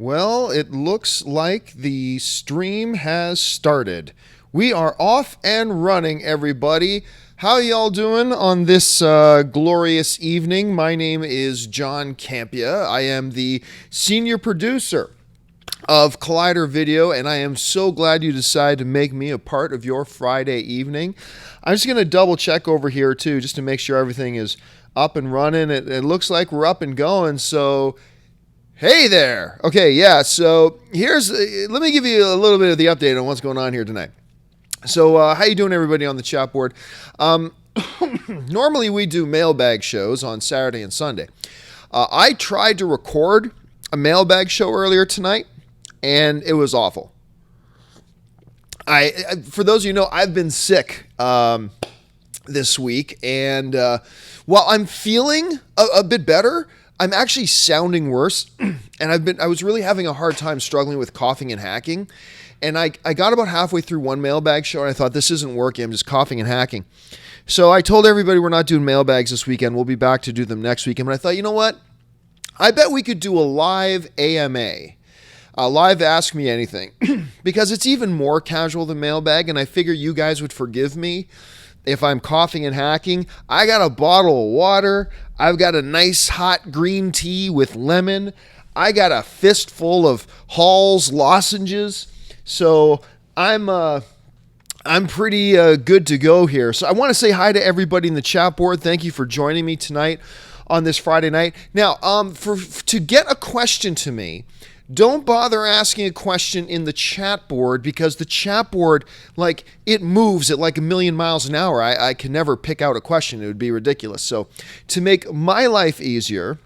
Well, it looks like the stream has started. We are off and running, everybody. How y'all doing on this glorious evening? My name is John Campea. I am the senior producer of Collider Video, and I am so glad you decided to make me a part of your Friday evening. I'm just going to double check over here, too, just to make sure everything is up and running. It looks like we're up and going, so... Hey there. Okay, yeah, so let me give you a little bit of the update on what's going on here tonight. So how you doing, everybody on the chat board? Normally we do mailbag shows on Saturday and Sunday. I tried to record a mailbag show earlier tonight, and it was awful. For those of you who know, I've been sick this week, and while I'm feeling a bit better, I'm actually sounding worse, and I was really having a hard time struggling with coughing and hacking. And I got about halfway through one mailbag show, and I thought, this isn't working. I'm just coughing and hacking. So I told everybody we're not doing mailbags this weekend. We'll be back to do them next weekend. But I thought, you know what? I bet we could do a live AMA, a live Ask Me Anything, because it's even more casual than mailbag, and I figure you guys would forgive me if I'm coughing and hacking. I got a bottle of water. I've got a nice hot green tea with lemon. I got a fistful of Hall's lozenges. So I'm pretty good to go here. So I want to say hi to everybody in the chat board. Thank you for joining me tonight on this Friday night. Now, to get a question to me, don't bother asking a question in the chat board, because the chat board, it moves at like a million miles an hour. I can never pick out a question. It would be ridiculous. So to make my life easier,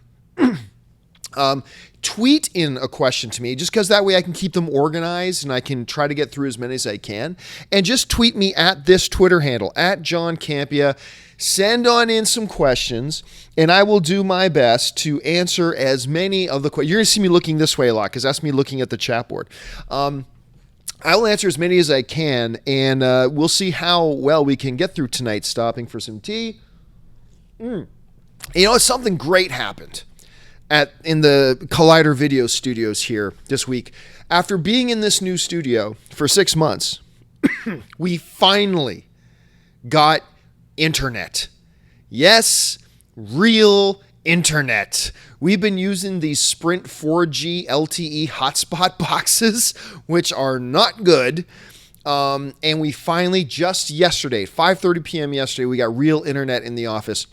tweet in a question to me, just because that way I can keep them organized and I can try to get through as many as I can. And just tweet me at this Twitter handle, at John Campea. Send on in some questions, and I will do my best to answer as many of the questions. You're going to see me looking this way a lot, because that's me looking at the chat board. I will answer as many as I can, and we'll see how well we can get through tonight. Stopping for some tea. You know, something great happened in the Collider Video Studios here this week. After being in this new studio for 6 months, we finally got internet. Yes, real internet. We've been using these Sprint 4G LTE hotspot boxes, which are not good. And we finally, just yesterday, 5:30 p.m. yesterday, we got real internet in the office,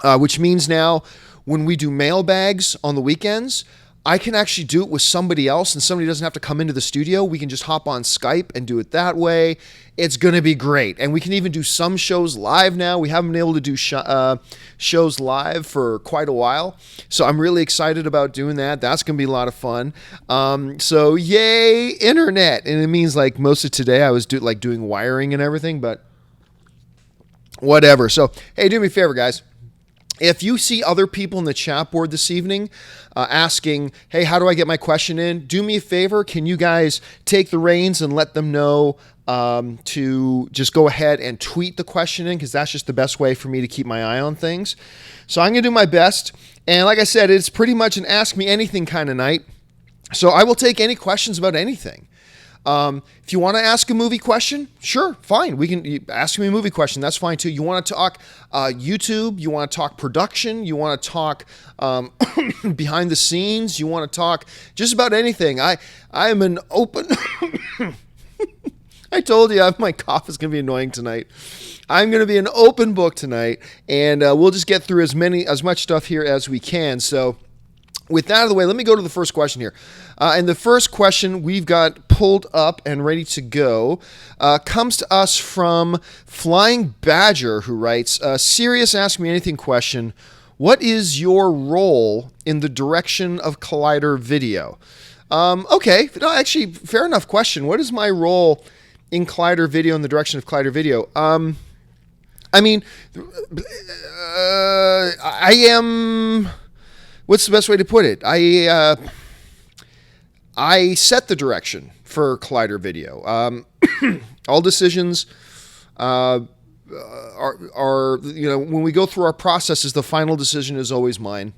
which means now when we do mailbags on the weekends, I can actually do it with somebody else, and somebody doesn't have to come into the studio. We can just hop on Skype and do it that way. It's going to be great. And we can even do some shows live now. We haven't been able to do shows live for quite a while. So I'm really excited about doing that. That's going to be a lot of fun. So yay, internet. And it means most of today I was doing wiring and everything, but whatever. So, hey, do me a favor, guys. If you see other people in the chat board this evening asking, hey, how do I get my question in? Do me a favor. Can you guys take the reins and let them know to just go ahead and tweet the question in, because that's just the best way for me to keep my eye on things. So I'm going to do my best. And like I said, it's pretty much an Ask Me Anything kind of night. So I will take any questions about anything. If you want to ask a movie question, sure, fine. We can ask me a movie question. That's fine too. You want to talk YouTube? You want to talk production? You want to talk behind the scenes? You want to talk just about anything? I am an open. I told you my cough is going to be annoying tonight. I'm going to be an open book tonight, and we'll just get through as much stuff here as we can. So, with that out of the way, let me go to the first question here. And the first question we've got pulled up and ready to go comes to us from Flying Badger, who writes, serious Ask Me Anything question. What is your role in the direction of Collider Video? Okay, no, actually, fair enough question. What is my role in Collider Video, in the direction of Collider Video? I mean, I am... What's the best way to put it? I set the direction for Collider Video. All decisions are when we go through our processes, the final decision is always mine.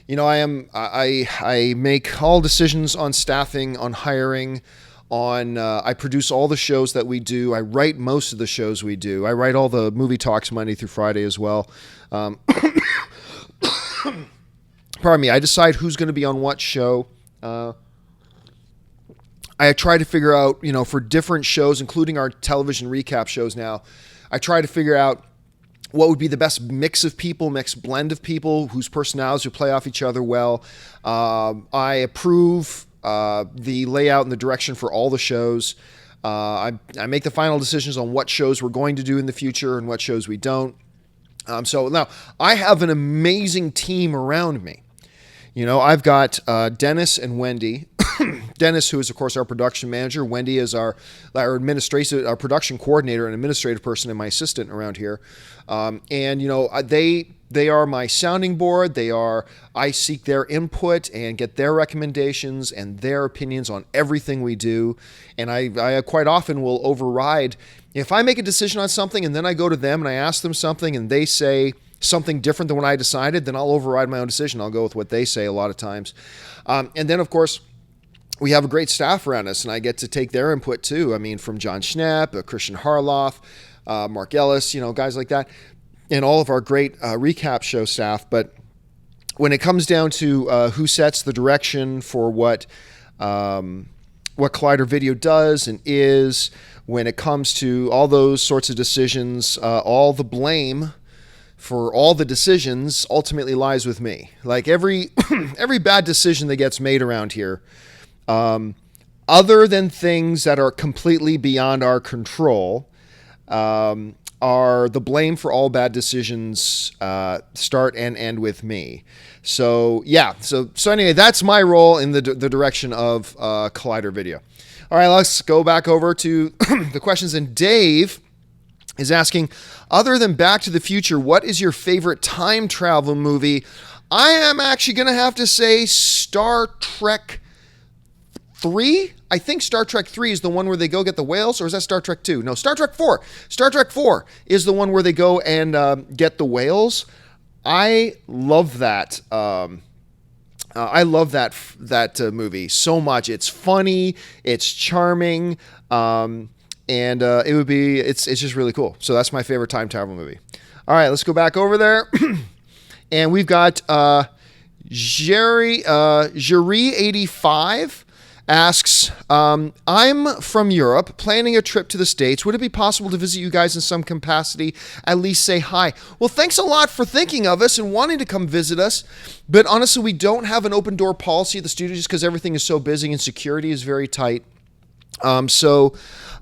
I make all decisions on staffing, on hiring, on I produce all the shows that we do. I write most of the shows we do. I write all the movie talks Monday through Friday as well. Pardon me. I decide who's going to be on what show. I try to figure out, for different shows, including our television recap shows now, I try to figure out what would be the best mix of people, mixed blend of people whose personalities would play off each other well. I approve the layout and the direction for all the shows. I make the final decisions on what shows we're going to do in the future and what shows we don't. So now I have an amazing team around me. I've got Dennis and Wendy. Dennis, who is, of course, our production manager. Wendy is our production coordinator and administrative person and my assistant around here. They are my sounding board. I seek their input and get their recommendations and their opinions on everything we do. And I quite often will override. If I make a decision on something and then I go to them and I ask them something and they say something different than what I decided, then I'll override my own decision. I'll go with what they say a lot of times. And then, of course, we have a great staff around us, and I get to take their input too. I mean, from John Schnapp, Christian Harloff, Mark Ellis, guys like that, and all of our great recap show staff. But when it comes down to who sets the direction for what Collider Video does and is, when it comes to all those sorts of decisions, all the blame for all the decisions ultimately lies with me. Like every bad decision that gets made around here, other than things that are completely beyond our control, are the blame for all bad decisions start and end with me. So yeah, so anyway, that's my role in the direction of Collider Video. All right, let's go back over to the questions. And Dave is asking, other than Back to the Future, what is your favorite time travel movie? I am actually going to have to say Star Trek 3? I think Star Trek 3 is the one where they go get the whales, or is that Star Trek 2? No, Star Trek 4. Star Trek 4 is the one where they go and get the whales. I love that. I love that movie so much. It's funny, it's charming, and it's just really cool. So that's my favorite time travel movie. All right, let's go back over there, and we've got Jerry85 asks, I'm from Europe, planning a trip to the States. Would it be possible to visit you guys in some capacity? At least say hi. Well, thanks a lot for thinking of us and wanting to come visit us. But honestly, we don't have an open door policy at the studio just because everything is so busy and security is very tight. So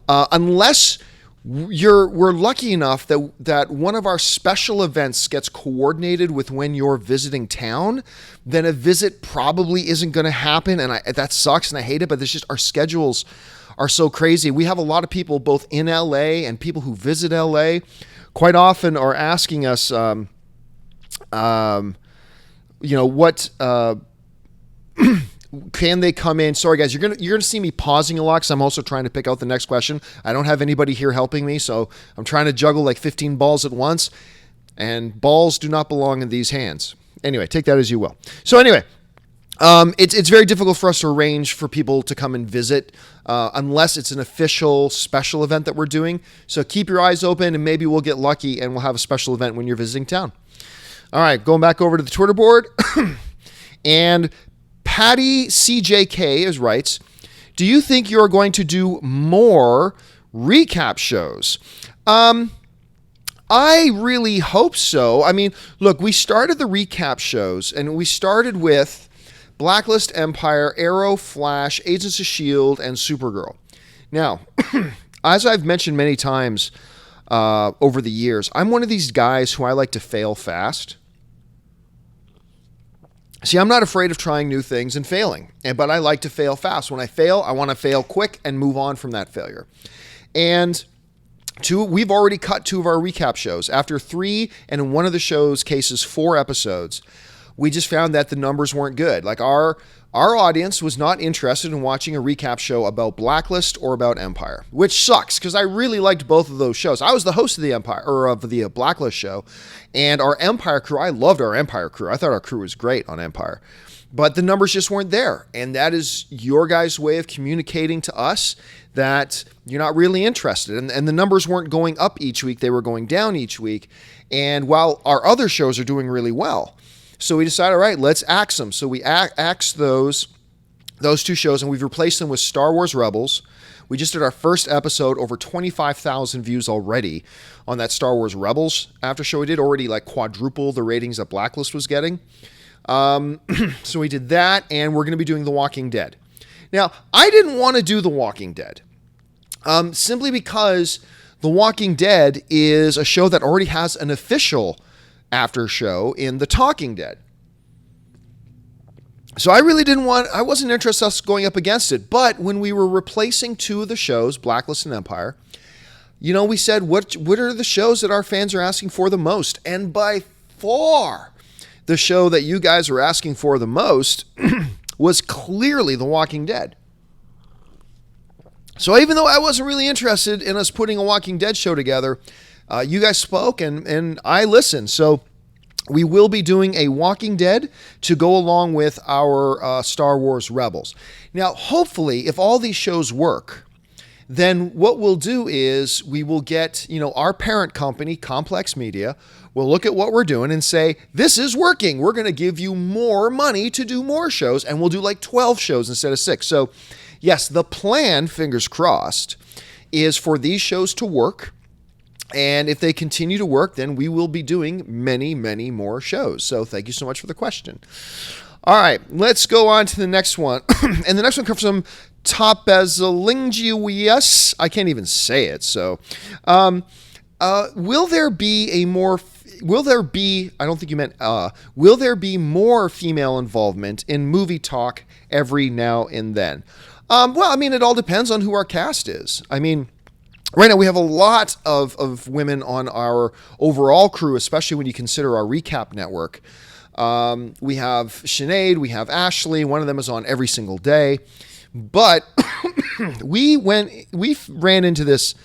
unless we're lucky enough that one of our special events gets coordinated with when you're visiting town, then a visit probably isn't going to happen. And that sucks and I hate it, but it's just our schedules are so crazy. We have a lot of people both in LA and people who visit LA quite often are asking us, what, can they come in? Sorry, guys, you're gonna see me pausing a lot because I'm also trying to pick out the next question. I don't have anybody here helping me, so I'm trying to juggle like 15 balls at once, and balls do not belong in these hands. Anyway, take that as you will. So anyway, it's very difficult for us to arrange for people to come and visit unless it's an official special event that we're doing. So keep your eyes open, and maybe we'll get lucky and we'll have a special event when you're visiting town. All right, going back over to the Twitter board, and Patty CJK writes, do you think you're going to do more recap shows? I really hope so. I mean, look, we started the recap shows, and we started with Blacklist, Empire, Arrow, Flash, Agents of S.H.I.E.L.D., and Supergirl. Now, as I've mentioned many times over the years, I'm one of these guys who I like to fail fast. See, I'm not afraid of trying new things and failing, but I like to fail fast. When I fail, I want to fail quick and move on from that failure. And we've already cut 2 of our recap shows. After 3, and in one of the show's cases, 4 episodes, we just found that the numbers weren't good. Like our audience was not interested in watching a recap show about Blacklist or about Empire, which sucks because I really liked both of those shows. I was the host of the Empire or of the Blacklist show, and our Empire crew, I loved our Empire crew. I thought our crew was great on Empire. But the numbers just weren't there. And that is your guys' way of communicating to us that you're not really interested. And the numbers weren't going up each week. They were going down each week. And while our other shows are doing really well. So we decided, all right, let's axe them. So we axed those two shows, and we've replaced them with Star Wars Rebels. We just did our first episode, over 25,000 views already on that Star Wars Rebels after show. We did already like quadruple the ratings that Blacklist was getting. So we did that, and we're going to be doing The Walking Dead. Now, I didn't want to do The Walking Dead, simply because The Walking Dead is a show that already has an official after show in The Talking Dead. So I really I wasn't interested in us going up against it. But when we were replacing two of the shows, Blacklist and Empire, we said, what are the shows that our fans are asking for the most? And by far, the show that you guys were asking for the most was clearly The Walking Dead. So even though I wasn't really interested in us putting a Walking Dead show together, you guys spoke and I listened. So we will be doing a Walking Dead to go along with our Star Wars Rebels. Now, hopefully, if all these shows work, then what we'll do is we will get, our parent company, Complex Media, will look at what we're doing and say, this is working. We're going to give you more money to do more shows, and we'll do like 12 shows instead of 6. So yes, the plan, fingers crossed, is for these shows to work. And if they continue to work, then we will be doing many, many more shows. So thank you so much for the question. All right, let's go on to the next one. And the next one comes from Topezalingius. I can't even say it. So, will there be more female involvement in movie talk every now and then? It all depends on who our cast is. Right now we have a lot of women on our overall crew, especially when you consider our recap network. We have Sinead, we have Ashley. One of them is on every single day. But we ran into this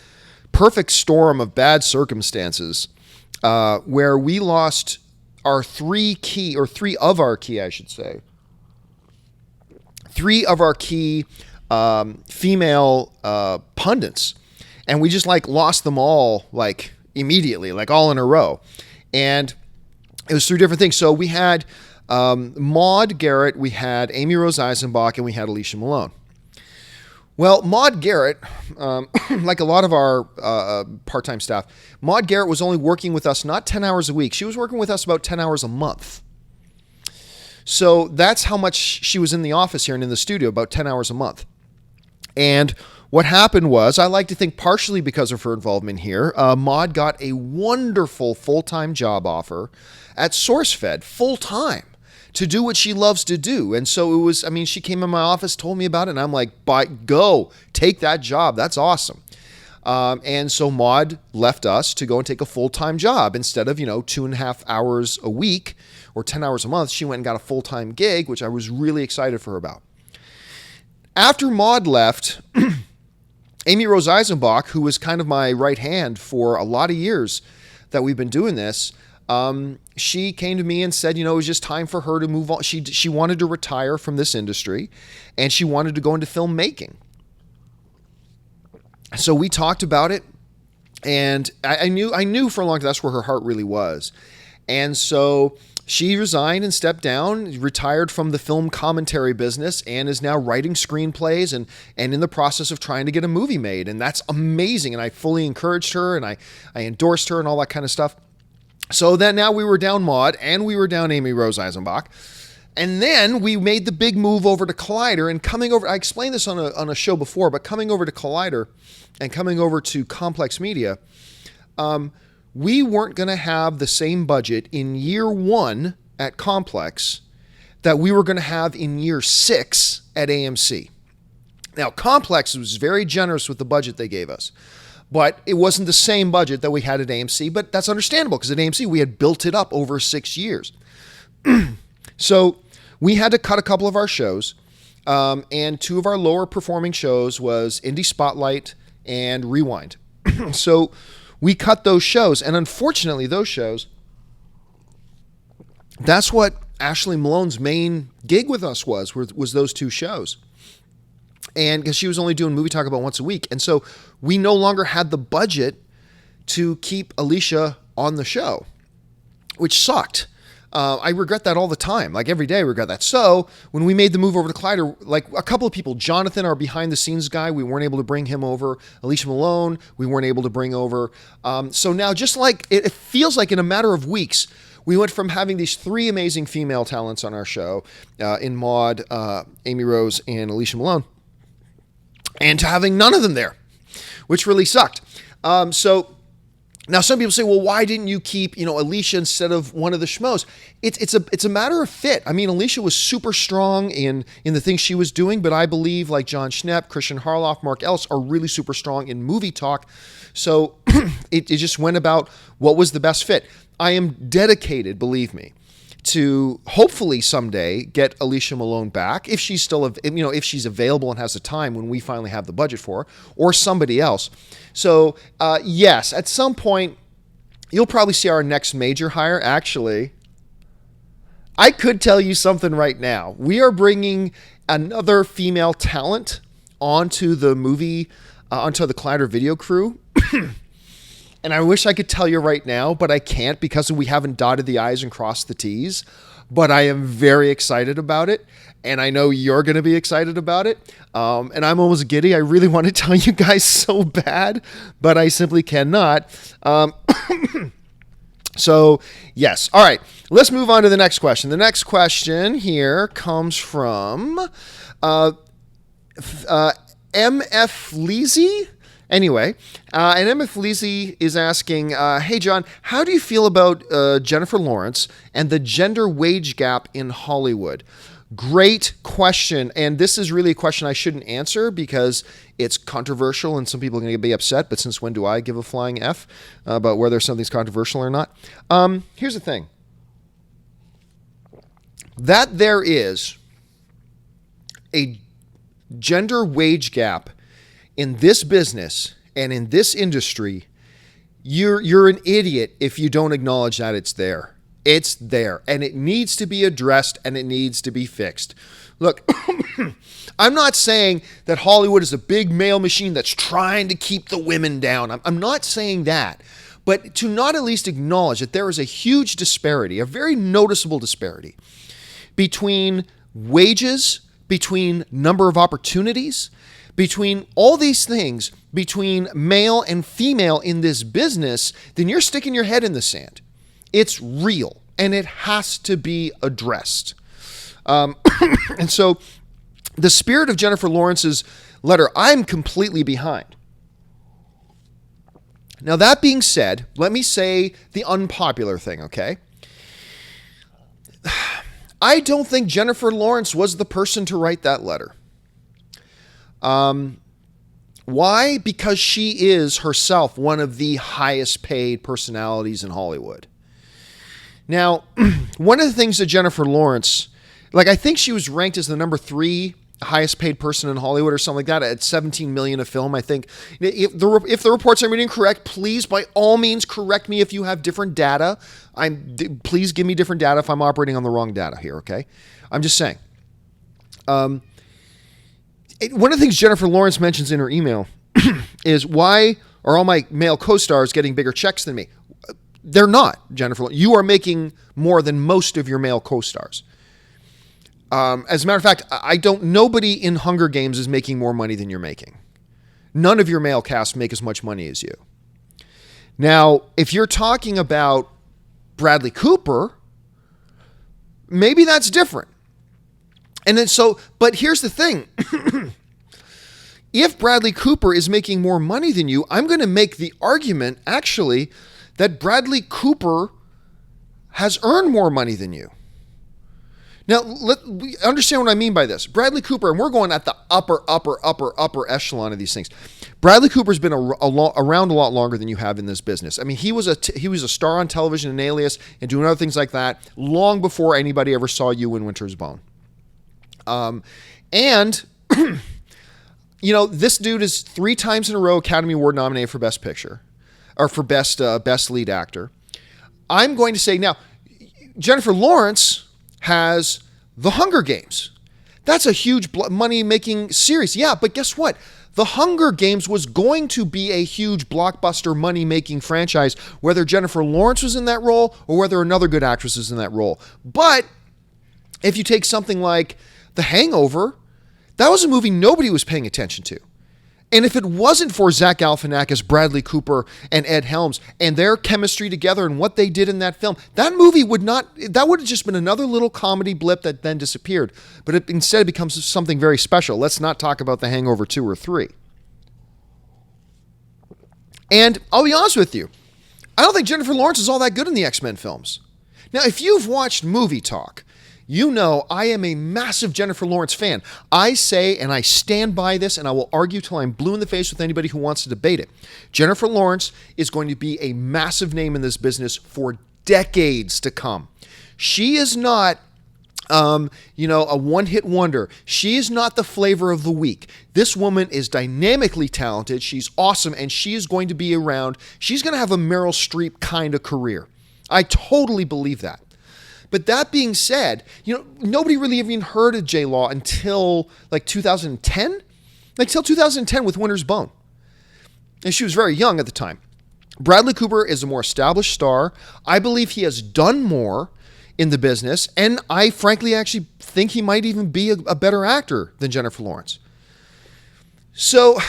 perfect storm of bad circumstances where we lost our three of our key female pundits. And we just lost them all immediately, all in a row. And it was through different things. So we had Maude Garrett, we had Amy Rose Eisenbach, and we had Alicia Malone. Well, Maude Garrett, like a lot of our part-time staff, Maude Garrett was only working with us not 10 hours a week. She was working with us about 10 hours a month. So that's how much she was in the office here and in the studio, about 10 hours a month. And what happened was, I like to think partially because of her involvement here, Maude got a wonderful full-time job offer at SourceFed, full-time, to do what she loves to do. And so it was, she came in my office, told me about it, and I'm like, go, take that job. That's awesome. And so Maude left us to go and take a full-time job. Instead of, 2.5 hours a week or 10 hours a month, she went and got a full-time gig, which I was really excited for her about. After Maude left, Amy Rose Eisenbach, who was kind of my right hand for a lot of years that we've been doing this, she came to me and said, it was just time for her to move on. She wanted to retire from this industry, and she wanted to go into filmmaking. So we talked about it, and I knew for a long time that's where her heart really was. And so she resigned and stepped down, retired from the film commentary business, and is now writing screenplays and in the process of trying to get a movie made. And that's amazing. And I fully encouraged her, and I endorsed her and all that kind of stuff. So then now we were down Maude and we were down Amy Rose Eisenbach. And then we made the big move over to Collider, and coming over, I explained this on a show before, but coming over to Collider and coming over to Complex Media, we weren't going to have the same budget in year 1 at Complex that we were going to have in year 6 at AMC. Now, Complex was very generous with the budget they gave us, but it wasn't the same budget that we had at AMC, but that's understandable because at AMC we had built it up over 6 years. So we had to cut a couple of our shows, and two of our lower performing shows was Indie Spotlight and Rewind. So we cut those shows, and unfortunately those shows, that's what Ashley Malone's main gig with us was those two shows. And because she was only doing Movie Talk about once a week. And so we no longer had the budget to keep Alicia on the show, which sucked. I regret that all the time. Like every day I regret that. So when we made the move over to Collider, like a couple of people, Jonathan, our behind the scenes guy, we weren't able to bring him over. Alicia Malone, we weren't able to bring over. So now just like it feels like in a matter of weeks, we went from having these three amazing female talents on our show in Maude, Amy Rose, and Alicia Malone, and to having none of them there, which really sucked. So now some people say, well, why didn't you keep, Alicia instead of one of the schmoes? It's a matter of fit. I mean, Alicia was super strong in the things she was doing, but I believe like John Schnepp, Christian Harloff, Mark Ellis are really super strong in movie talk. So it just went about what was the best fit. I am dedicated, believe me, to hopefully someday get Alicia Malone back if she's still, if she's available and has the time when we finally have the budget for her, or somebody else. So yes, at some point you'll probably see our next major hire. Actually, I could tell you something right now. We are bringing another female talent onto the onto the Collider video crew. And I wish I could tell you right now, but I can't because we haven't dotted the I's and crossed the T's. But I am very excited about it. And I know you're going to be excited about it. And I'm almost giddy. I really want to tell you guys so bad, but I simply cannot. So, yes. All right. Let's move on to the next question. The next question here comes from MF Leezy. Anyway, and Emma Felici is asking, hey, John, how do you feel about Jennifer Lawrence and the gender wage gap in Hollywood? Great question. And this is really a question I shouldn't answer because it's controversial and some people are going to be upset. But since when do I give a flying F about whether something's controversial or not? Here's the thing. That there is a gender wage gap in this business and in this industry, you're an idiot if you don't acknowledge that it's there. It's there, and it needs to be addressed, and it needs to be fixed. Look, I'm not saying that Hollywood is a big male machine that's trying to keep the women down. I'm not saying that. But to not at least acknowledge that there is a huge disparity, a very noticeable disparity between wages, between number of opportunities, between all these things, between male and female in this business, then you're sticking your head in the sand. It's real, and it has to be addressed. And so the spirit of Jennifer Lawrence's letter, I'm completely behind. Now, that being said, let me say the unpopular thing, okay? I don't think Jennifer Lawrence was the person to write that letter. Why? Because she is herself one of the highest paid personalities in Hollywood. Now, one of the things that Jennifer Lawrence, I think she was ranked as the number 3 highest paid person in Hollywood or something like that at $17 million a film, I think. If the reports I'm reading correct, please, by all means, correct me if you have different data. Please give me different data if I'm operating on the wrong data here, okay? I'm just saying. One of the things Jennifer Lawrence mentions in her email is, why are all my male co-stars getting bigger checks than me? They're not, Jennifer. You are making more than most of your male co-stars. As a matter of fact, nobody in Hunger Games is making more money than you're making. None of your male cast make as much money as you. Now, if you're talking about Bradley Cooper, maybe that's different. And then but here's the thing. If Bradley Cooper is making more money than you, I'm going to make the argument, actually, that Bradley Cooper has earned more money than you. Now, understand what I mean by this. Bradley Cooper, and we're going at the upper echelon of these things. Bradley Cooper's been around a lot longer than you have in this business. I mean, he was a star on television in Alias and doing other things like that long before anybody ever saw You in Winter's Bone. And this dude is 3 times in a row Academy Award nominated for Best Picture, or for Best Lead Actor. I'm going to say now, Jennifer Lawrence has The Hunger Games. That's a huge money-making series. Yeah, but guess what? The Hunger Games was going to be a huge blockbuster money-making franchise, whether Jennifer Lawrence was in that role or whether another good actress is in that role. But if you take something like The Hangover, that was a movie nobody was paying attention to. And if it wasn't for Zach Galifianakis, Bradley Cooper, and Ed Helms, and their chemistry together and what they did in that film, that movie would have just been another little comedy blip that then disappeared. But instead it becomes something very special. Let's not talk about The Hangover 2 or 3. And I'll be honest with you, I don't think Jennifer Lawrence is all that good in the X-Men films. Now, if you've watched Movie Talk, you know I am a massive Jennifer Lawrence fan. I say, and I stand by this, and I will argue till I'm blue in the face with anybody who wants to debate it. Jennifer Lawrence is going to be a massive name in this business for decades to come. She is not, a one-hit wonder. She is not the flavor of the week. This woman is dynamically talented. She's awesome, and she is going to be around. She's going to have a Meryl Streep kind of career. I totally believe that. But that being said, nobody really even heard of J-Law until like 2010, till 2010 with Winter's Bone. And she was very young at the time. Bradley Cooper is a more established star. I believe he has done more in the business. And I frankly actually think he might even be a better actor than Jennifer Lawrence. So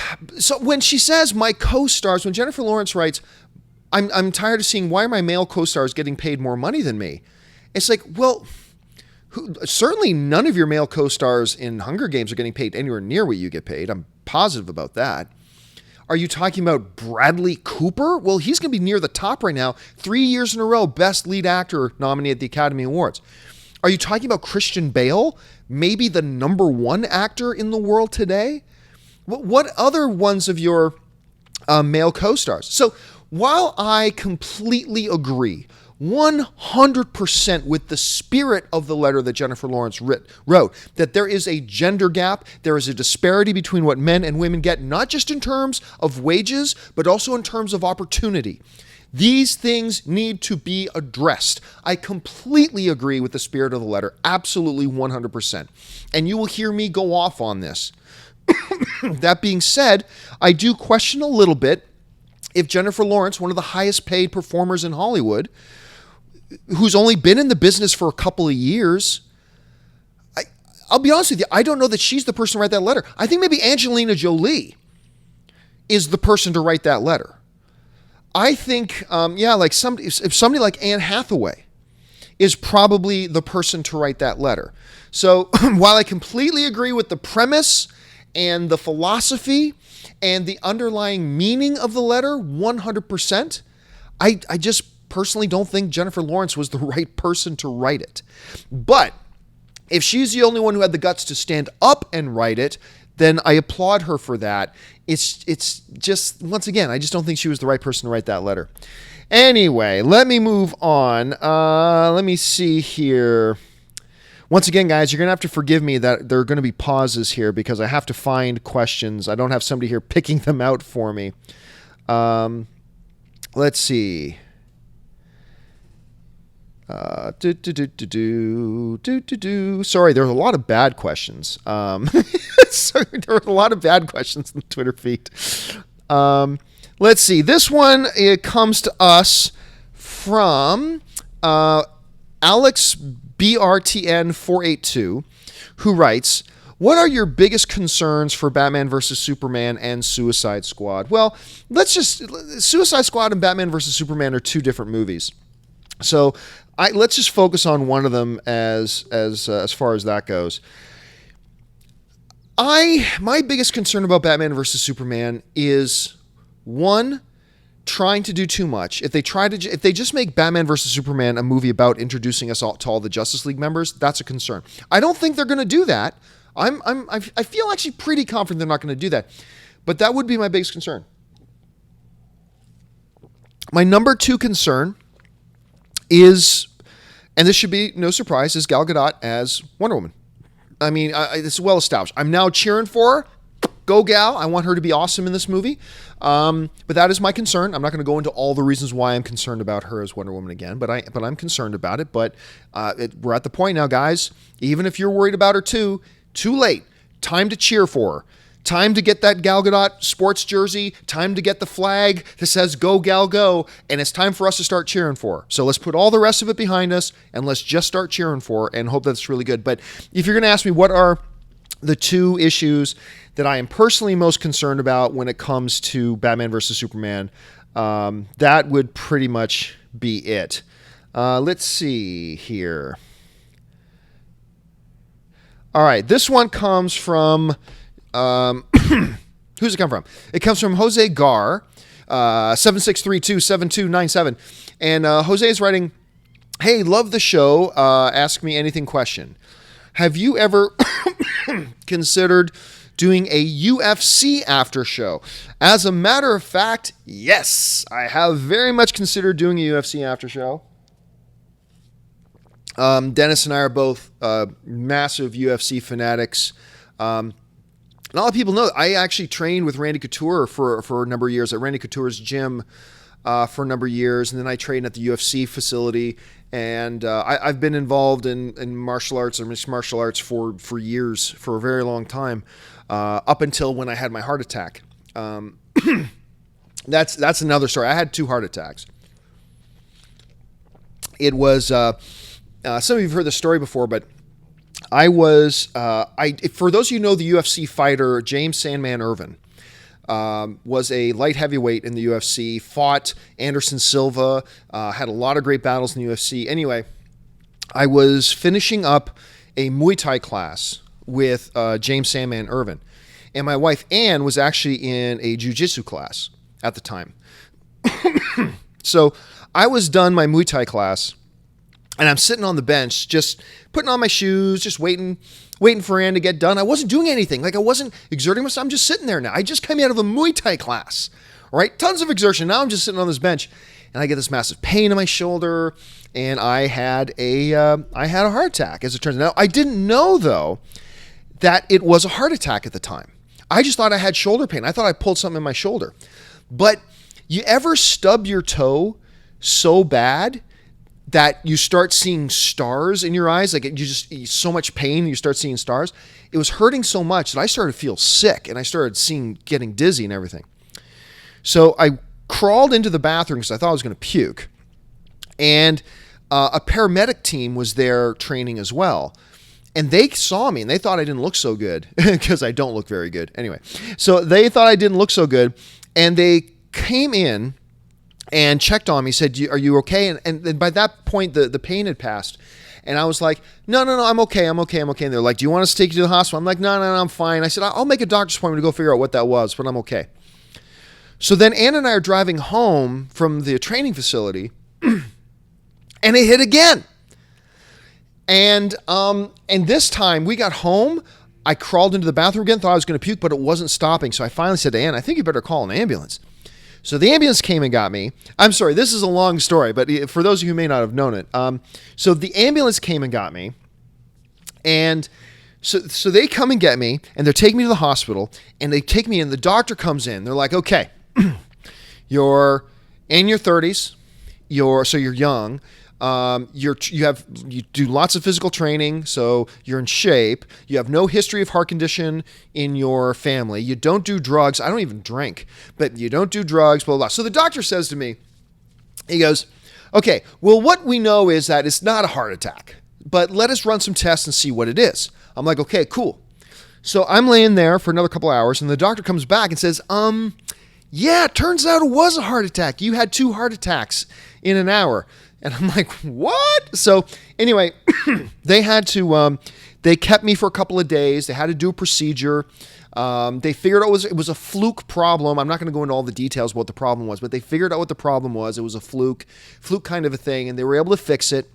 when she says my co-stars, when Jennifer Lawrence writes, I'm tired of seeing why are my male co-stars getting paid more money than me? It's like, well, certainly none of your male co-stars in Hunger Games are getting paid anywhere near what you get paid. I'm positive about that. Are you talking about Bradley Cooper? Well, he's going to be near the top right now. 3 years in a row, Best Lead Actor nominated at the Academy Awards. Are you talking about Christian Bale? Maybe the number 1 actor in the world today? What other ones of your male co-stars? So while I completely agree 100% with the spirit of the letter that Jennifer Lawrence wrote, that there is a gender gap, there is a disparity between what men and women get, not just in terms of wages, but also in terms of opportunity. These things need to be addressed. I completely agree with the spirit of the letter, absolutely 100%. And you will hear me go off on this. That being said, I do question a little bit if Jennifer Lawrence, one of the highest paid performers in Hollywood, who's only been in the business for a couple of years, I'll be honest with you, I don't know that she's the person to write that letter. I think maybe Angelina Jolie is the person to write that letter. I think, if somebody like Anne Hathaway is probably the person to write that letter. So while I completely agree with the premise and the philosophy and the underlying meaning of the letter, 100%, I just personally don't think Jennifer Lawrence was the right person to write it. But if she's the only one who had the guts to stand up and write it, then I applaud her for that. It's just, once again, I just don't think she was the right person to write that letter. Anyway, let me move on. Let me see here. Once again, guys, you're going to have to forgive me that there are going to be pauses here because I have to find questions. I don't have somebody here picking them out for me. Let's see. Sorry, there were a lot of bad questions. Sorry, there were a lot of bad questions in the Twitter feed. Let's see. This one, it comes to us from Alex BRTN482, who writes, what are your biggest concerns for Batman vs. Superman and Suicide Squad? Well, Suicide Squad and Batman vs. Superman are 2 different movies. So let's just focus on one of them as far as that goes. My biggest concern about Batman versus Superman is, one, trying to do too much. If they just make Batman versus Superman a movie about introducing us all to all the Justice League members, that's a concern. I don't think they're going to do that. I feel actually pretty confident they're not going to do that. But that would be my biggest concern. My number 2 concern is, and this should be no surprise, is Gal Gadot as Wonder Woman. I mean, it's well established. I'm now cheering for her. Go Gal. I want her to be awesome in this movie. But that is my concern. I'm not going to go into all the reasons why I'm concerned about her as Wonder Woman again, but I'm concerned about it. But we're at the point now, guys, even if you're worried about her too late. Time to cheer for her. Time to get that Gal Gadot sports jersey. Time to get the flag that says "Go Gal Go," and it's time for us to start cheering for her. So let's put all the rest of it behind us and let's just start cheering for her and hope that's really good. But if you're going to ask me what are the 2 issues that I am personally most concerned about when it comes to Batman versus Superman, that would pretty much be it. Let's see here. All right, this one comes from. Who's it come from? It comes from Jose Gar, 76327297. And Jose is writing, "Hey, love the show. Ask me anything question. Have you ever considered doing a UFC after show?" As a matter of fact, yes, I have very much considered doing a UFC after show. Dennis and I are both massive UFC fanatics. And a lot of people know I actually trained with Randy Couture for a number of years at Randy Couture's gym for a number of years. And then I trained at the UFC facility. And I've been involved in martial arts or mixed martial arts for years, for a very long time, up until when I had my heart attack. That's another story. I had 2 heart attacks. It was, some of you have heard the story before, but I was, for those of you who know the UFC fighter, James Sandman Irvin, was a light heavyweight in the UFC, fought Anderson Silva, had a lot of great battles in the UFC. Anyway, I was finishing up a Muay Thai class with James Sandman Irvin. And my wife, Ann, was actually in a jiu-jitsu class at the time. So I was done my Muay Thai class, and I'm sitting on the bench, just putting on my shoes, just waiting for Ann to get done. I wasn't doing anything. Like, I wasn't exerting myself. I'm just sitting there now. I just came out of a Muay Thai class, right? Tons of exertion. Now I'm just sitting on this bench, and I get this massive pain in my shoulder, and I had a heart attack, as it turns out. I didn't know, though, that it was a heart attack at the time. I just thought I had shoulder pain. I thought I pulled something in my shoulder. But you ever stub your toe so bad that you start seeing stars in your eyes? Like, so much pain, you start seeing stars. It was hurting so much that I started to feel sick, and I started getting dizzy and everything. So I crawled into the bathroom because I thought I was going to puke. And a paramedic team was there training as well. And they saw me and they thought I didn't look so good because I don't look very good. Anyway, so they thought I didn't look so good. And they came in and checked on me, said, "Are you okay?" And by that point, the pain had passed. And I was like, no, I'm okay. And they're like, "Do you want us to take you to the hospital?" I'm like, no, I'm fine. I said, "I'll make a doctor's appointment to go figure out what that was, but I'm okay." So then Ann and I are driving home from the training facility, and it hit again. And this time we got home, I crawled into the bathroom again, thought I was going to puke, but it wasn't stopping. So I finally said to Ann, "I think you better call an ambulance." So the ambulance came and got me. I'm sorry, this is a long story, but for those of you who may not have known it. So the ambulance came and got me. And so they come and get me, and they're taking me to the hospital, and they take me in. The doctor comes in. They're like, "Okay, you're in your 30s. So you're young. You do lots of physical training, so you're in shape. You have no history of heart condition in your family. You don't do drugs." I don't even drink, but you don't do drugs, blah, blah, blah. So the doctor says to me, he goes, "Okay, well, what we know is that it's not a heart attack, but let us run some tests and see what it is." I'm like, "Okay, cool." So I'm laying there for another couple hours, and the doctor comes back and says, "Yeah, it turns out it was a heart attack. You had 2 heart attacks in an hour." And I'm like, "What?" So anyway, they had to, they kept me for a couple of days. They had to do a procedure. They figured out it was a fluke problem. I'm not going to go into all the details of what the problem was, but they figured out what the problem was. It was a fluke kind of a thing, and they were able to fix it.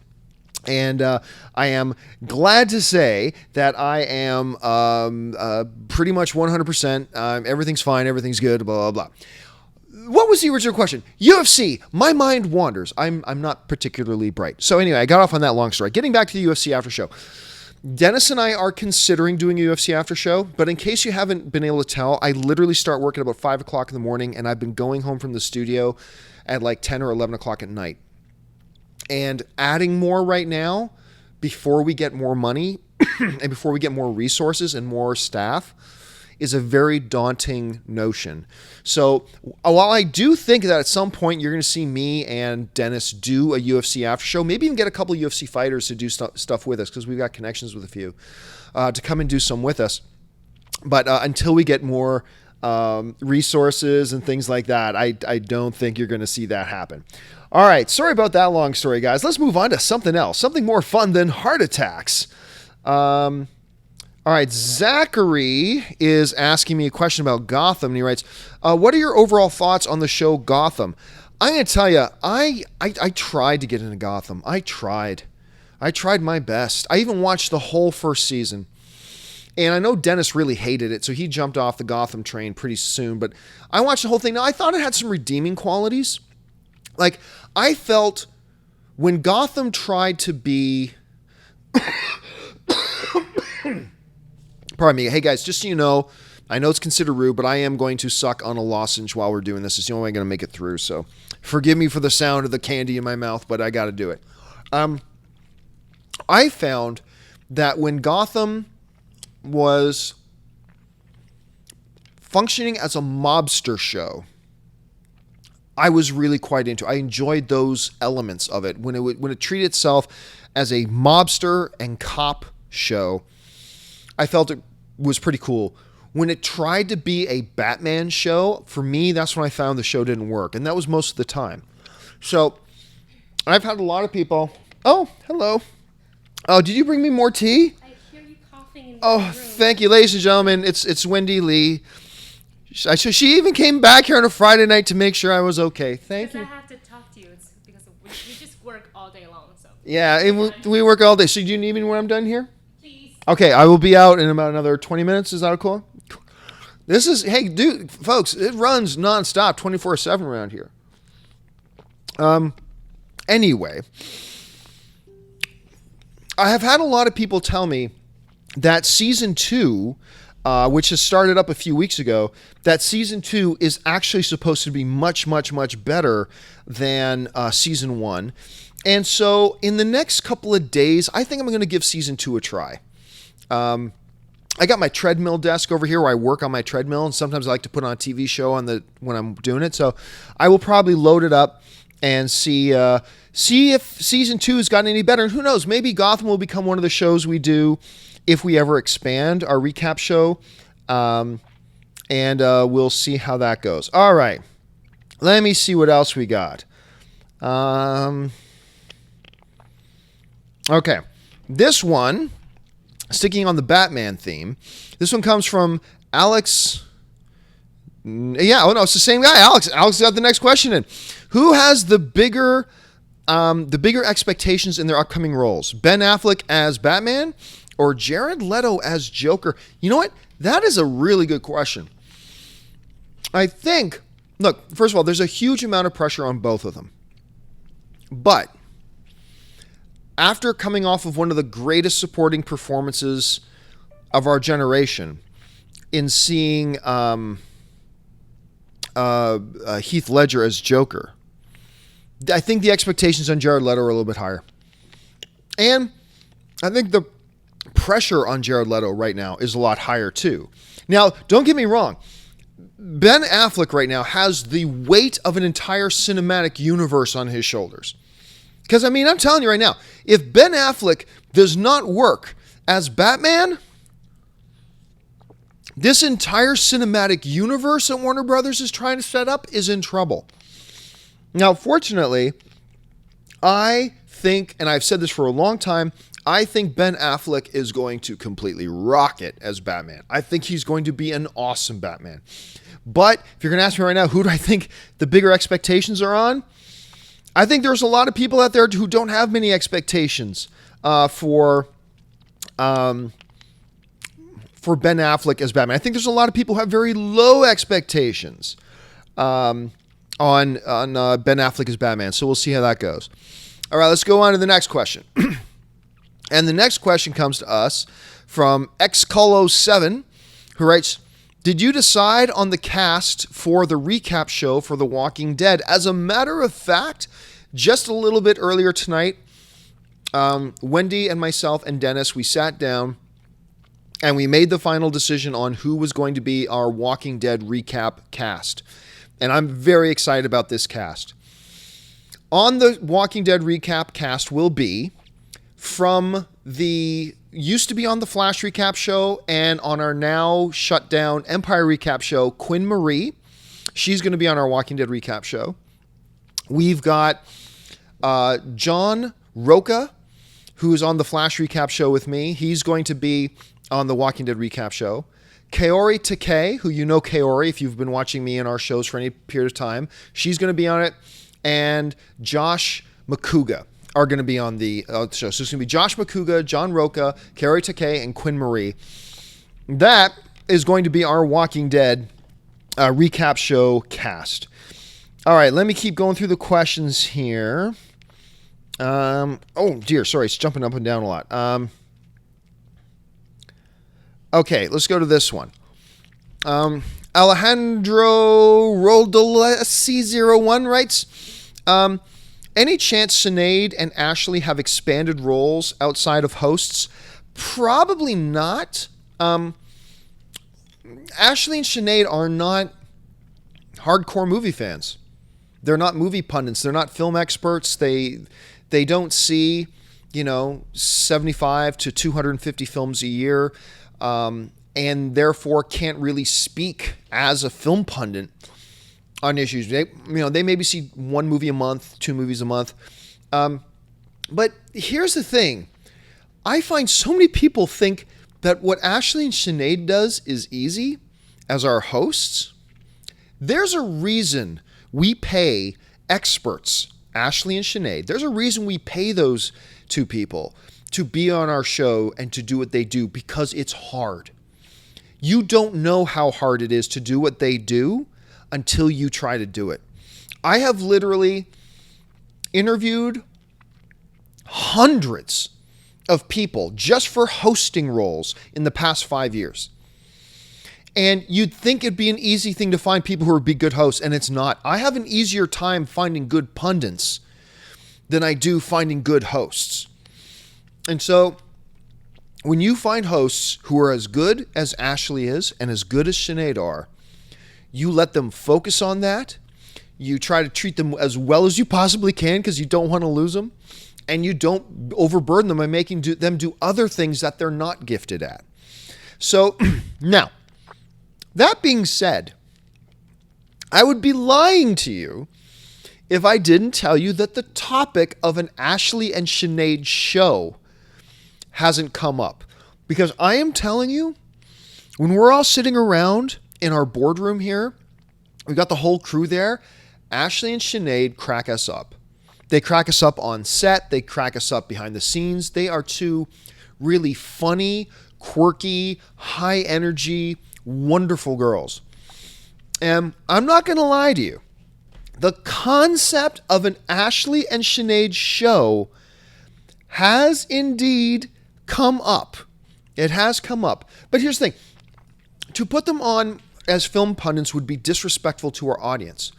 And I am glad to say that I am pretty much 100%. Everything's fine. Everything's good. Blah, blah, blah. What was the original question? UFC. My mind wanders. I'm not particularly bright. So anyway, I got off on that long story. Getting back to the UFC After Show. Dennis and I are considering doing a UFC After Show, but in case you haven't been able to tell, I literally start working about 5 o'clock in the morning, and I've been going home from the studio at like 10 or 11 o'clock at night. And adding more right now, before we get more money and before we get more resources and more staff, is a very daunting notion. So while I do think that at some point you're going to see me and Dennis do a UFC After Show, maybe even get a couple of UFC fighters to do stuff with us, because we've got connections with a few, to come and do some with us. But until we get more resources and things like that, I don't think you're going to see that happen. All right, sorry about that long story, guys. Let's move on to something else, something more fun than heart attacks. All right, Zachary is asking me a question about Gotham, and he writes, what are your overall thoughts on the show Gotham? I'm going to tell you, I tried to get into Gotham. I tried my best. I even watched the whole first season. And I know Dennis really hated it, so he jumped off the Gotham train pretty soon. But I watched the whole thing. Now, I thought it had some redeeming qualities. Like, I felt when Gotham tried to be... Pardon me. Hey, guys, just so you know, I know it's considered rude, but I am going to suck on a lozenge while we're doing this. It's the only way I'm going to make it through. So forgive me for the sound of the candy in my mouth, but I got to do it. I found that when Gotham was functioning as a mobster show, I was really quite into it. I enjoyed those elements of it. When it treated itself as a mobster and cop show, I felt it was pretty cool. When it tried to be a Batman show, for me, that's when I found the show didn't work. And that was most of the time. So I've had a lot of people. Oh, hello. Oh, did you bring me more tea? I hear you coughing in the room. Thank you, ladies and gentlemen. It's Wendy Lee. She even came back here on a Friday night to make sure I was okay. Thank you. Because I have to talk to you. It's because we just work all day long. So yeah, we work all day. So do you need me when I'm done here? Please. Okay, I will be out in about another 20 minutes. Is that cool? This is, hey, dude, folks, it runs nonstop 24/7 around here. Anyway, I have had a lot of people tell me that season 2, which has started up a few weeks ago, that season 2 is actually supposed to be much, much, much better than season 1. And so in the next couple of days, I think I'm going to give season 2 a try. I got my treadmill desk over here where I work on my treadmill, and sometimes I like to put on a TV show when I'm doing it. So I will probably load it up and see if season 2 has gotten any better. And who knows, maybe Gotham will become one of the shows we do if we ever expand our recap show. And we'll see how that goes. All right. Let me see what else we got. Okay. This one, sticking on the Batman theme, this one comes from Alex. Yeah, oh no, it's the same guy. Alex got the next question in. Who has the bigger expectations in their upcoming roles? Ben Affleck as Batman or Jared Leto as Joker? You know what? That is a really good question. I think, look, first of all, there's a huge amount of pressure on both of them. But after coming off of one of the greatest supporting performances of our generation in seeing Heath Ledger as Joker, I think the expectations on Jared Leto are a little bit higher. And I think the pressure on Jared Leto right now is a lot higher too. Now, don't get me wrong. Ben Affleck right now has the weight of an entire cinematic universe on his shoulders. Because, I mean, I'm telling you right now, if Ben Affleck does not work as Batman, this entire cinematic universe that Warner Brothers is trying to set up is in trouble. Now, fortunately, I think, and I've said this for a long time, I think Ben Affleck is going to completely rock it as Batman. I think he's going to be an awesome Batman. But if you're going to ask me right now, who do I think the bigger expectations are on? I think there's a lot of people out there who don't have many expectations for Ben Affleck as Batman. I think there's a lot of people who have very low expectations on Ben Affleck as Batman. So we'll see how that goes. All right, let's go on to the next question. And the next question comes to us from Xcolo7, who writes, did you decide on the cast for the recap show for The Walking Dead? As a matter of fact, just a little bit earlier tonight, Wendy and myself and Dennis, we sat down and we made the final decision on who was going to be our Walking Dead recap cast. And I'm very excited about this cast. On the Walking Dead recap cast will be from used to be on the Flash recap show and on our now shut down Empire recap show, Quinn Marie. She's going to be on our Walking Dead recap show. We've got John Roca, who's on the Flash recap show with me. He's going to be on the Walking Dead recap show. Kaori Takei, who you know Kaori if you've been watching me in our shows for any period of time. She's going to be on it. And Josh Makuga are going to be on the show. So it's going to be Josh Makuga, John Roca, Kaori Takei, and Quinn Marie. That is going to be our Walking Dead recap show cast. All right, let me keep going through the questions here. Oh, dear. Sorry, it's jumping up and down a lot. Okay, let's go to this one. Alejandro Roldolesi01 writes, any chance Sinead and Ashley have expanded roles outside of hosts? Probably not. Ashley and Sinead are not hardcore movie fans. They're not movie pundits. They're not film experts. They don't see, 75 to 250 films a year, and therefore can't really speak as a film pundit on issues. They maybe see one movie a month, two movies a month. But here's the thing. I find so many people think that what Ashley and Sinead does is easy as our hosts. There's a reason we pay experts, Ashley and Sinead. There's a reason we pay those two people to be on our show and to do what they do, because it's hard. You don't know how hard it is to do what they do until you try to do it. I have literally interviewed hundreds of people just for hosting roles in the past 5 years. And you'd think it'd be an easy thing to find people who would be good hosts, and it's not. I have an easier time finding good pundits than I do finding good hosts. And so when you find hosts who are as good as Ashley is and as good as Sinead are, you let them focus on that. You try to treat them as well as you possibly can because you don't want to lose them. And you don't overburden them by making them do other things that they're not gifted at. So now, that being said, I would be lying to you if I didn't tell you that the topic of an Ashley and Sinead show hasn't come up. Because I am telling you, when we're all sitting around in our boardroom here, we've got the whole crew there, Ashley and Sinead crack us up. They crack us up on set. They crack us up behind the scenes. They are two really funny, quirky, high energy, wonderful girls. And I'm not going to lie to you. The concept of an Ashley and Sinead show has indeed come up. It has come up. But here's the thing. To put them on as film pundits would be disrespectful to our audience.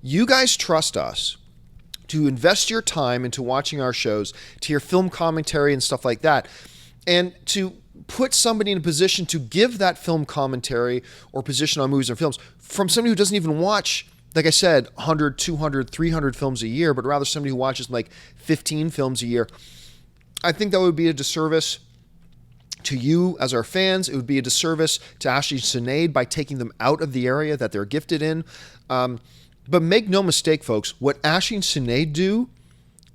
You guys trust us to invest your time into watching our shows, to hear film commentary and stuff like that, and to put somebody in a position to give that film commentary or position on movies or films from somebody who doesn't even watch, like I said, 100, 200, 300 films a year, but rather somebody who watches like 15 films a year. I think that would be a disservice to you as our fans. It would be a disservice to Ashley and Sinead by taking them out of the area that they're gifted in. But make no mistake, folks, what Ashley and Sinead do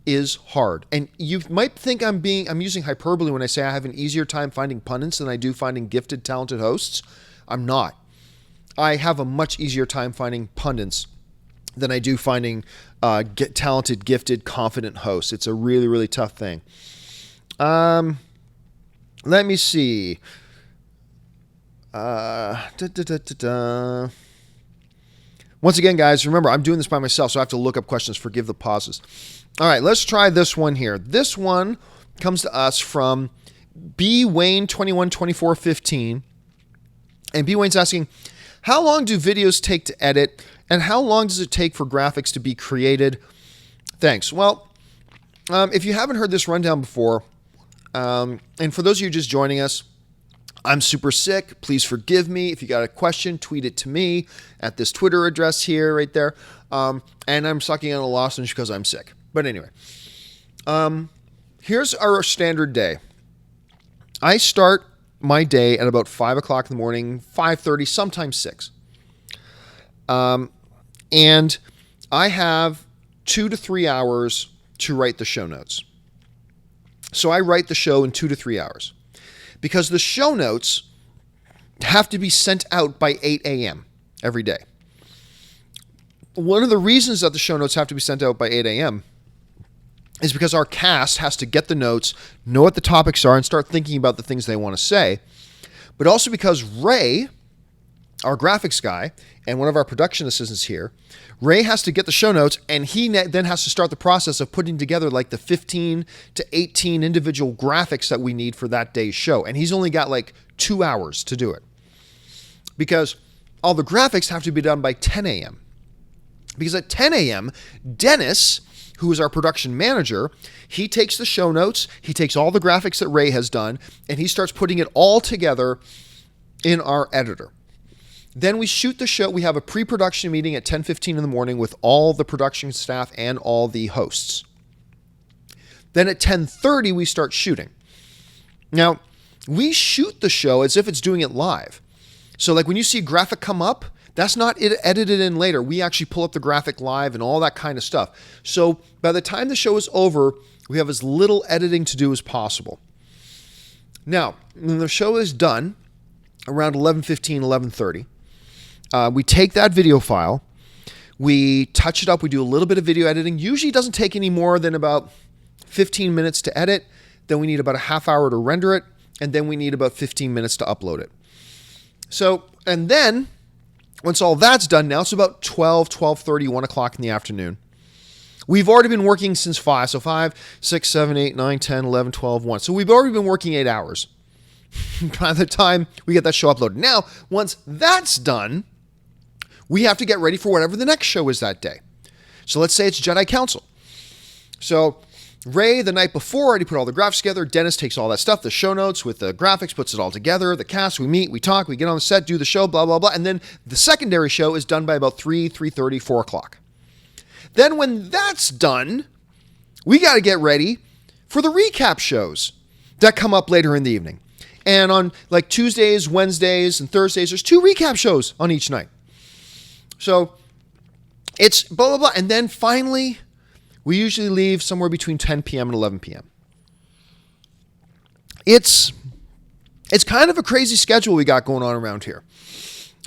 is hard. And you might think I'm using hyperbole when I say I have an easier time finding pundits than I do finding gifted, talented hosts. I'm not. I have a much easier time finding pundits than I do finding talented, gifted, confident hosts. It's a really, really tough thing. Let me see. Da. Once again, guys, remember, I'm doing this by myself, so I have to look up questions. Forgive the pauses. All right, let's try this one here. This one comes to us from B. Wayne 212415. And B. Wayne's asking, how long do videos take to edit, and how long does it take for graphics to be created? Thanks. Well, if you haven't heard this rundown before, and for those of you just joining us, I'm super sick. Please forgive me. If you got a question, tweet it to me at this Twitter address here, right there. And I'm sucking on a lozenge because I'm sick. But anyway, here's our standard day. I start my day at about 5 o'clock in the morning, 5:30, sometimes 6. And I have 2 to 3 hours to write the show notes. So I write the show in 2 to 3 hours because the show notes have to be sent out by 8 a.m. every day. One of the reasons that the show notes have to be sent out by 8 a.m. is because our cast has to get the notes, know what the topics are, and start thinking about the things they want to say. But also because Ray, our graphics guy, and one of our production assistants here, Ray has to get the show notes, and he then has to start the process of putting together like the 15 to 18 individual graphics that we need for that day's show. And he's only got like 2 hours to do it because all the graphics have to be done by 10 a.m. Because at 10 a.m., Dennis, who is our production manager, he takes the show notes, he takes all the graphics that Ray has done, and he starts putting it all together in our editor. Then we shoot the show. We have a pre-production meeting at 10:15 in the morning with all the production staff and all the hosts. Then at 10:30, we start shooting. Now, we shoot the show as if it's doing it live. So like when you see a graphic come up, that's not it edited in later. We actually pull up the graphic live and all that kind of stuff. So by the time the show is over, we have as little editing to do as possible. Now, when the show is done, around 11:15, 11:30, we take that video file, we touch it up, we do a little bit of video editing. Usually it doesn't take any more than about 15 minutes to edit. Then we need about a half hour to render it, and then we need about 15 minutes to upload it. So, and then once all that's done now, it's about 12, 12:30, 1 o'clock in the afternoon. We've already been working since 5. So 5, 6, 7, 8, 9, 10, 11, 12, 1. So we've already been working 8 hours by the time we get that show uploaded. Now, once that's done, we have to get ready for whatever the next show is that day. So let's say it's Jedi Council. So Ray, the night before, already put all the graphics together. Dennis takes all that stuff, the show notes with the graphics, puts it all together. The cast, we meet, we talk, we get on the set, do the show, blah, blah, blah. And then the secondary show is done by about 3, 3:30, 4 o'clock. Then when that's done, we got to get ready for the recap shows that come up later in the evening. And on like Tuesdays, Wednesdays, and Thursdays, there's 2 recap shows on each night. So it's blah, blah, blah. And then finally, we usually leave somewhere between 10 p.m. and 11 p.m. It's kind of a crazy schedule we got going on around here.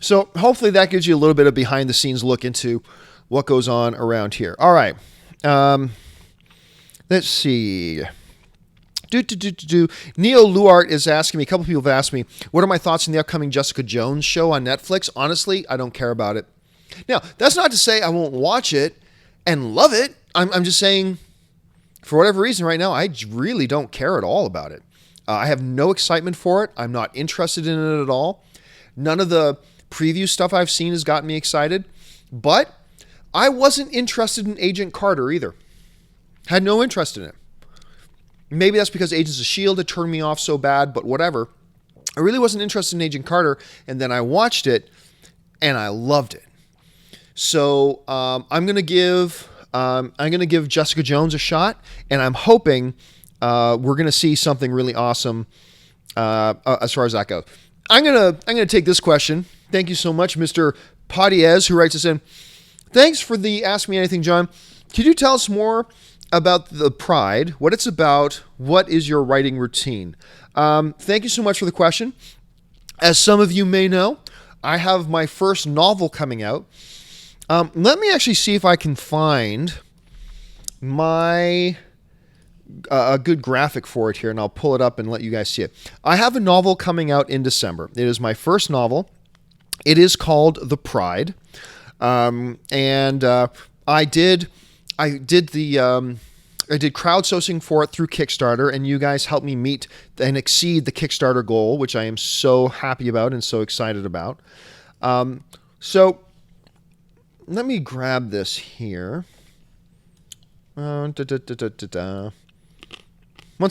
So hopefully that gives you a little bit of behind the scenes look into what goes on around here. All right. Let's see. Neo Luart is asking me, a couple people have asked me, what are my thoughts on the upcoming Jessica Jones show on Netflix? Honestly, I don't care about it. Now, that's not to say I won't watch it and love it. I'm just saying, for whatever reason right now, I really don't care at all about it. I have no excitement for it. I'm not interested in it at all. None of the preview stuff I've seen has gotten me excited. But I wasn't interested in Agent Carter either. Had no interest in it. Maybe that's because Agents of S.H.I.E.L.D. had turned me off so bad, but whatever. I really wasn't interested in Agent Carter, and then I watched it, and I loved it. So I'm gonna give Jessica Jones a shot, and I'm hoping we're gonna see something really awesome as far as that goes. I'm gonna take this question. Thank you so much, Mr. Padiez, who writes us in. Thanks for the Ask Me Anything, John. Could you tell us more about the Pride, what it's about, what is your writing routine? Thank you so much for the question. As some of you may know, I have my first novel coming out. Let me actually see if I can find my a good graphic for it here, and I'll pull it up and let you guys see it. I have a novel coming out in December. It is my first novel. It is called The Pride, and I did crowdsourcing for it through Kickstarter, and you guys helped me meet and exceed the Kickstarter goal, which I am so happy about and so excited about. So let me grab this here. Once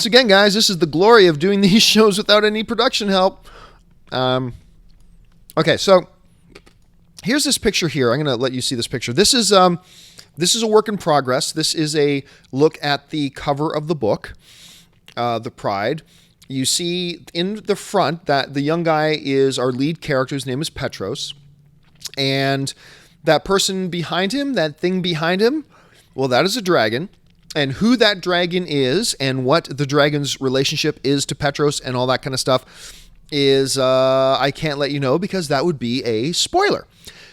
again, guys, this is the glory of doing these shows without any production help. Okay, so here's this picture here. I'm going to let you see this picture. This is a work in progress. This is a look at the cover of the book, The Pride. You see in the front that the young guy is our lead character. His name is Petros. And that person behind him, that thing behind him, well, that is a dragon. And who that dragon is and what the dragon's relationship is to Petros and all that kind of stuff is I can't let you know because that would be a spoiler.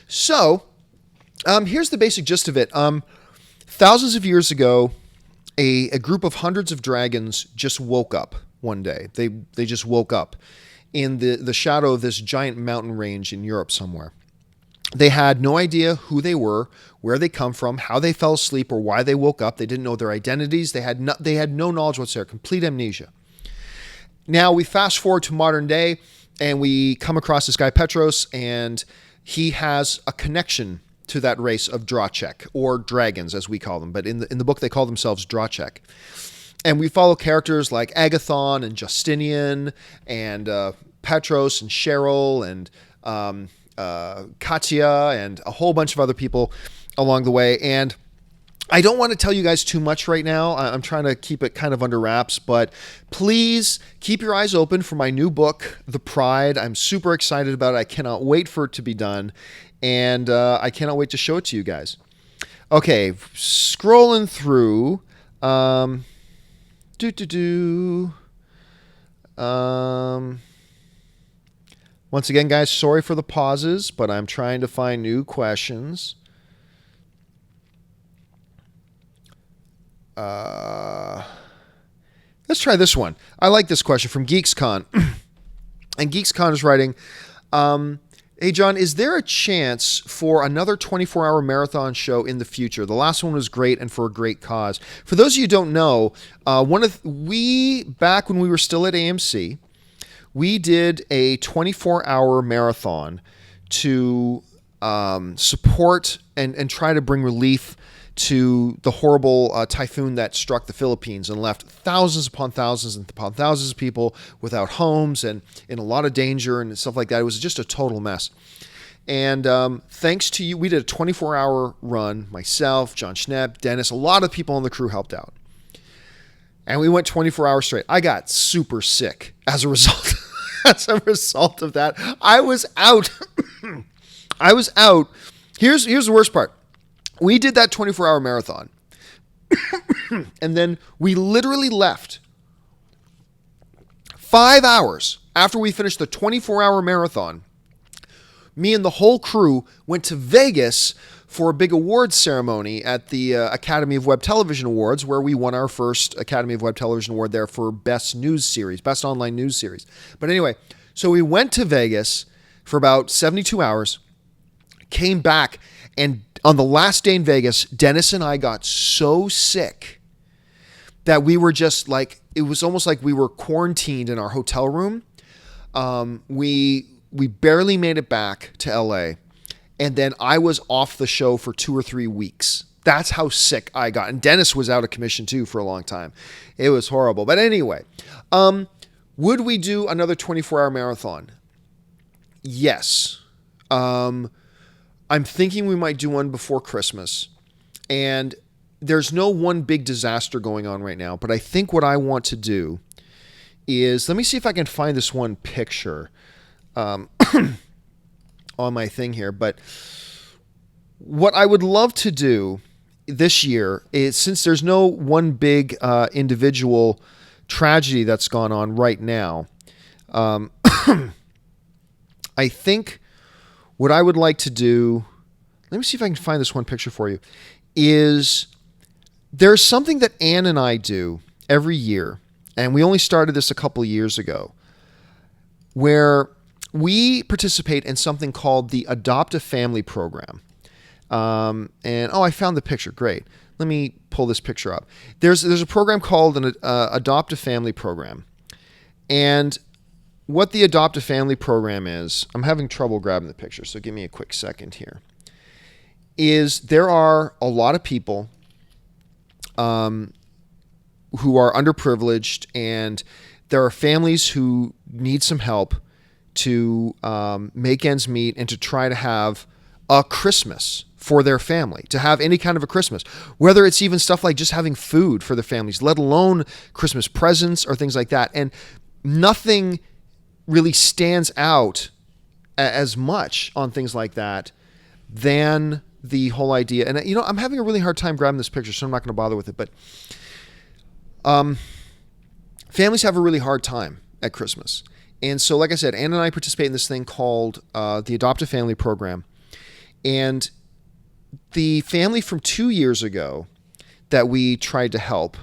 So here's the basic gist of it. Thousands of years ago, a group of hundreds of dragons just woke up one day. They just woke up in the shadow of this giant mountain range in Europe somewhere. They had no idea who they were, where they come from, how they fell asleep, or why they woke up. They didn't know their identities. They had no knowledge whatsoever, complete amnesia. Now we fast forward to modern day, and we come across this guy Petros, and he has a connection to that race of Dracek, or dragons as we call them. But in the book they call themselves Dracek. And we follow characters like Agathon and Justinian and Petros and Cheryl and Katya and a whole bunch of other people along the way. And I don't want to tell you guys too much right now. I'm trying to keep it kind of under wraps, but please keep your eyes open for my new book, The Pride. I'm super excited about it. I cannot wait for it to be done. And I cannot wait to show it to you guys. Okay, scrolling through. Once again, guys, sorry for the pauses, but I'm trying to find new questions. Let's try this one. I like this question from GeeksCon. And GeeksCon is writing, hey, John, is there a chance for another 24-hour marathon show in the future? The last one was great and for a great cause. For those of you who don't know, back when we were still at AMC, we did a 24-hour marathon to support and try to bring relief to the horrible typhoon that struck the Philippines and left thousands upon thousands of people without homes and in a lot of danger and stuff like that. It was just a total mess. And thanks to you, we did a 24-hour run. Myself, John Schnepp, Dennis, a lot of people on the crew helped out. And we went 24 hours straight. I got super sick as a result. As a result of that, I was out. Here's the worst part. We did that 24-hour marathon. And then we literally left 5 hours after we finished the 24-hour marathon. Me and the whole crew went to Vegas for a big awards ceremony at the Academy of Web Television Awards, where we won our first Academy of Web Television Award there for Best News Series, Best Online News Series. But anyway, so we went to Vegas for about 72 hours, came back, and on the last day in Vegas, Dennis and I got so sick that we were just like, it was almost like we were quarantined in our hotel room. We barely made it back to LA. And then I was off the show for 2 or 3 weeks. That's how sick I got. And Dennis was out of commission too for a long time. It was horrible. But anyway, would we do another 24-hour marathon? Yes. I'm thinking we might do one before Christmas. And there's no one big disaster going on right now. But I think what I want to do is, let me see if I can find this one picture on my thing here. But what I would love to do this year is, since there's no one big individual tragedy that's gone on right now, I think what I would like to do, let me see if I can find this one picture for you, is there's something that Ann and I do every year, and we only started this a couple years ago, where we participate in something called the Adopt a Family program. I found the picture. Great. Let me pull this picture up. There's a program called an Adopt a Family program. And what the Adopt a Family program is, I'm having trouble grabbing the picture, so give me a quick second here, is there are a lot of people who are underprivileged, and there are families who need some help to make ends meet and to try to have a Christmas for their family, to have any kind of a Christmas, whether it's even stuff like just having food for the families, let alone Christmas presents or things like that. And nothing really stands out as much on things like that than the whole idea. And, I'm having a really hard time grabbing this picture, so I'm not going to bother with it. But families have a really hard time at Christmas. And so, like I said, Ann and I participate in this thing called the Adopt a Family program. And the family from 2 years ago that we tried to help,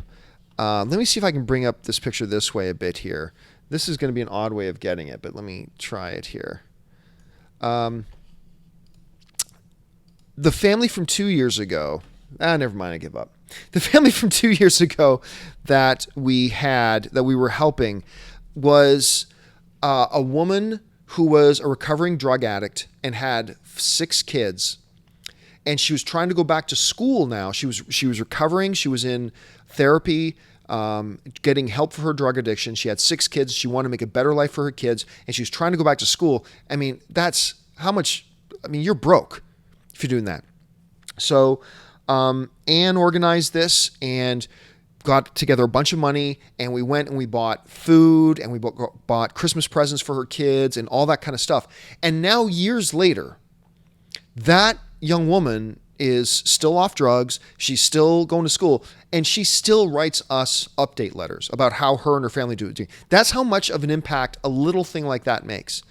let me see if I can bring up this picture this way a bit here. This is going to be an odd way of getting it, but let me try it here. The family from 2 years ago, never mind, I give up. The family from 2 years ago that we were helping was a woman who was a recovering drug addict and had 6 kids. And she was trying to go back to school now. She was recovering. She was in therapy, getting help for her drug addiction. She had 6 kids. She wanted to make a better life for her kids. And she was trying to go back to school. I mean, that's how much, you're broke if you're doing that. So Ann organized this and got together a bunch of money, and we went and we bought food, and we bought Christmas presents for her kids and all that kind of stuff. And now, years later, that young woman is still off drugs. She's still going to school, and she still writes us update letters about how her and her family do it. That's how much of an impact a little thing like that makes.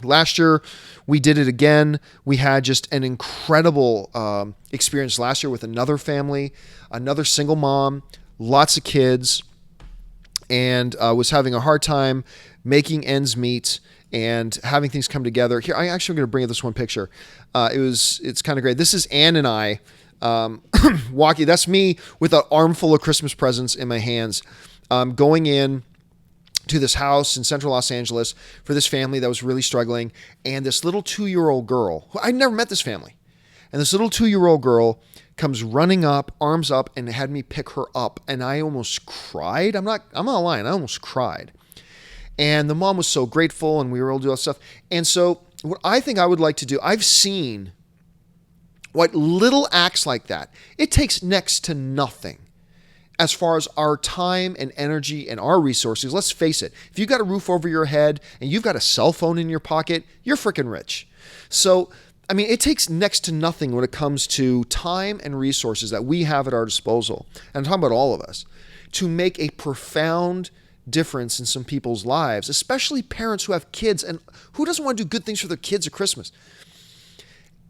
Last year, we did it again. We had just an incredible experience last year with another family, another single mom, lots of kids, and was having a hard time making ends meet and having things come together. Here, I actually am going to bring up this one picture. It's kind of great. This is Ann and I walking. That's me with an armful of Christmas presents in my hands, going in to this house in central Los Angeles for this family that was really struggling. And this little 2-year-old girl, I'd never met this family. And this little 2-year-old girl comes running up, arms up, and had me pick her up. And I almost cried. I'm not lying. I almost cried. And the mom was so grateful, and we were able to do all that stuff. And so what I think I would like to do, I've seen what little acts like that, it takes next to nothing as far as our time and energy and our resources. Let's face it, if you've got a roof over your head and you've got a cell phone in your pocket, you're freaking rich. So, it takes next to nothing when it comes to time and resources that we have at our disposal, and I'm talking about all of us, to make a profound difference in some people's lives, especially parents who have kids, and who doesn't want to do good things for their kids at Christmas.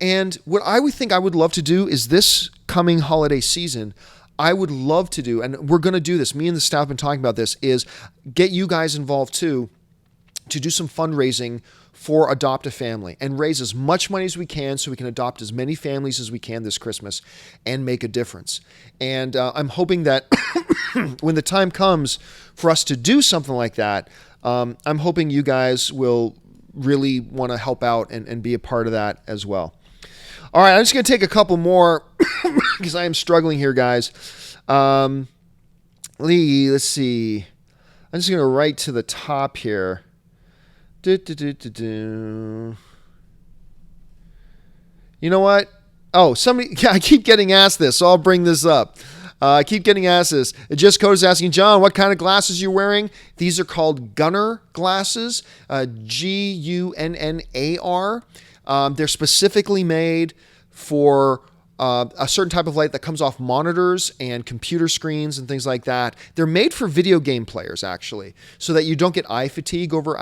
And what I would think I would love to do is this coming holiday season, I would love to do, and we're going to do this, me and the staff have been talking about this, is get you guys involved too, to do some fundraising for Adopt a Family and raise as much money as we can so we can adopt as many families as we can this Christmas and make a difference. And I'm hoping that when the time comes for us to do something like that, I'm hoping you guys will really want to help out and be a part of that as well. All right, I'm just going to take a couple more because I am struggling here, guys. Let's see. I'm just going to write to the top here. You know what? Oh, I keep getting asked this, so I'll bring this up. I keep getting asked this. Just Code is asking, John, what kind of glasses you're wearing? These are called Gunnar glasses, Gunnar. They're specifically made for a certain type of light that comes off monitors and computer screens and things like that. They're made for video game players, actually, so that you don't get eye fatigue over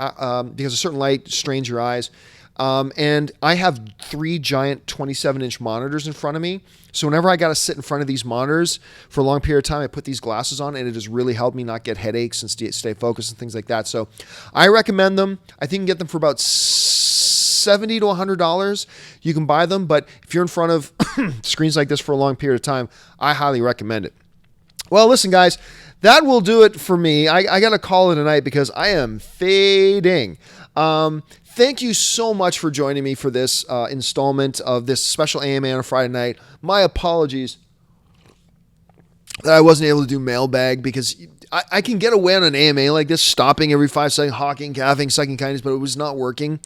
because a certain light strains your eyes. And I have 3 giant 27-inch monitors in front of me. So whenever I got to sit in front of these monitors for a long period of time, I put these glasses on, and it has really helped me not get headaches and stay focused and things like that. So I recommend them. I think you can get them for about $70 to $100. You can buy them, but if you're in front of screens like this for a long period of time, I highly recommend it. Well, listen, guys, that will do it for me. I got to call it a night because I am fading. Thank you so much for joining me for this installment of this special AMA on a Friday night. My apologies that I wasn't able to do mailbag because I can get away on an AMA like this, stopping every 5 seconds, hawking, coughing, sucking kindness, but it was not working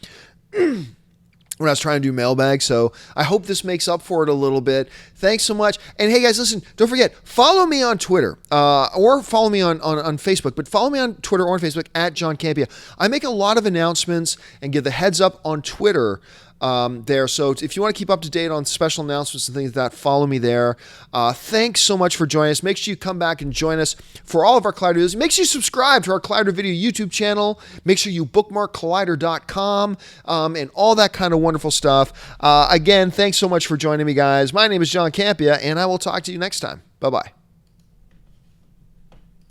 when I was trying to do mailbag. So I hope this makes up for it a little bit. Thanks so much. And hey guys, listen, don't forget, follow me on Twitter or follow me on Facebook, but follow me on Twitter or on Facebook at John Campea. I make a lot of announcements and give the heads up on Twitter there. So if you want to keep up to date on special announcements and things like that, follow me there. Thanks so much for joining us. Make sure you come back and join us for all of our Collider videos. Make sure you subscribe to our Collider Video YouTube channel. Make sure you bookmark collider.com and all that kind of wonderful stuff. Again, thanks so much for joining me, guys. My name is John Campea, and I will talk to you next time. Bye-bye.